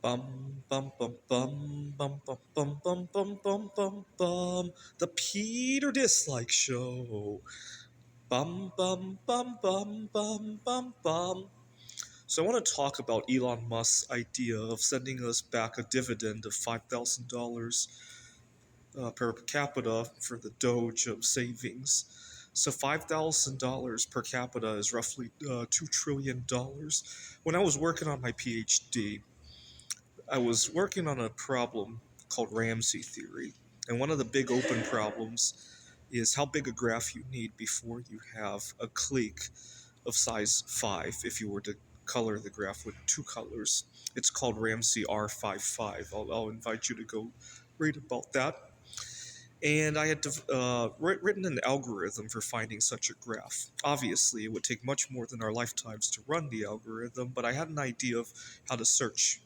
Bum bum bum bum bum bum bum bum bum bum bum bum. The Peter Dislike Show. Bum bum bum bum bum bum bum. So I want to talk about Elon Musk's idea of sending us back a dividend of $5,000 per capita for the Doge of savings. So $5,000 per capita is roughly $2 trillion. When I was working on my PhD, I was working on a problem called Ramsey theory. And one of the big open problems is how big a graph you need before you have a clique of size 5 if you were to color the graph with two colors. It's called Ramsey R55. I'll invite you to go read about that. And I had written an algorithm for finding such a graph. Obviously, it would take much more than our lifetimes to run the algorithm, but I had an idea of how to search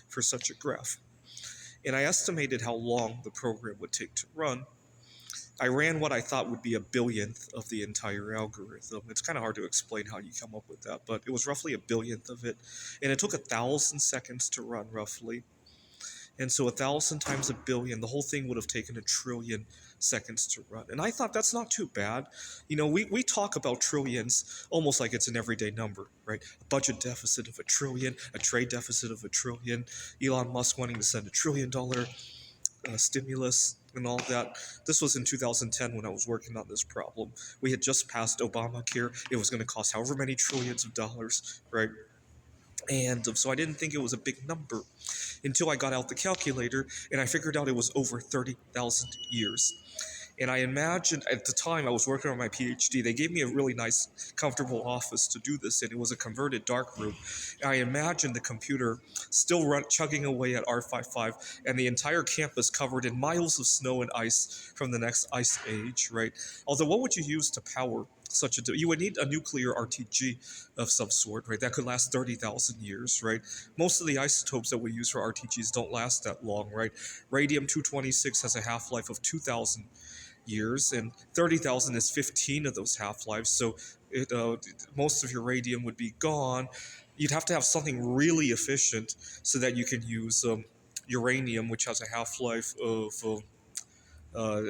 for such a graph. And I estimated how long the program would take to run. I ran what I thought would be a billionth of the entire algorithm. It's kind of hard to explain how you come up with that, but it was roughly a billionth of it. And it took 1,000 seconds to run, roughly. And so 1,000 times a billion, the whole thing would have taken 1 trillion seconds to run. And I thought that's not too bad. You know, we talk about trillions almost like it's an everyday number, right? A budget deficit of 1 trillion, a trade deficit of 1 trillion, Elon Musk wanting to send $1 trillion stimulus and all that. This was in 2010 when I was working on this problem. We had just passed Obamacare. It was going to cost however many trillions of dollars, right? And so I didn't think it was a big number until I got out the calculator and I figured out it was over 30,000 years. And I imagined at the time I was working on my PhD, they gave me a really nice, comfortable office to do this in. It was a converted dark room. And I imagined the computer still chugging away at R55 and the entire campus covered in miles of snow and ice from the next ice age, right? Although, what would you use to power such a you would need a nuclear RTG of some sort, right? That could last 30,000 years, right? Most of the isotopes that we use for RTGs don't last that long, right? Radium 226 has a half-life of 2,000 years, and 30,000 is 15 of those half-lives. So most of your radium would be gone. You'd have to have something really efficient so that you can use uranium, which has a half-life of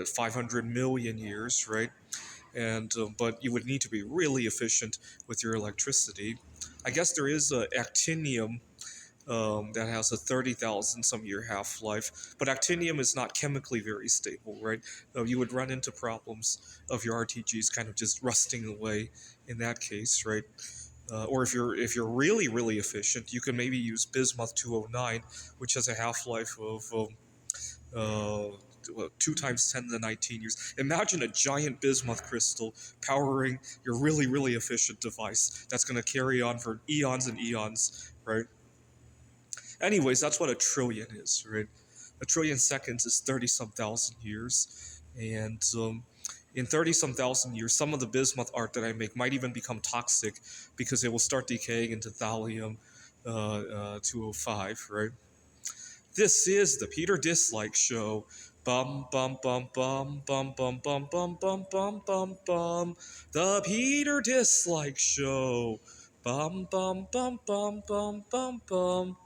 500 million years, right? And but you would need to be really efficient with your electricity. I guess there is actinium that has a 30,000 some year half life, but actinium is not chemically very stable, right? You would run into problems of your RTGs kind of just rusting away in that case, right? Or if you're really efficient, you can maybe use bismuth 209, which has a half life of 2 times 10 to the 19 years. Imagine a giant bismuth crystal powering your really efficient device that's going to carry on for eons and eons, right? Anyways, that's what a trillion is, right? A trillion seconds is 30 some thousand years. And in 30 some thousand years, some of the bismuth art that I make might even become toxic because it will start decaying into thallium 205, right? This is the Peter Dislike Show. Bum bum bum bum bum bum bum bum bum bum bum bum. The Peter Dislike Show. Bum bum bum bum bum bum bum.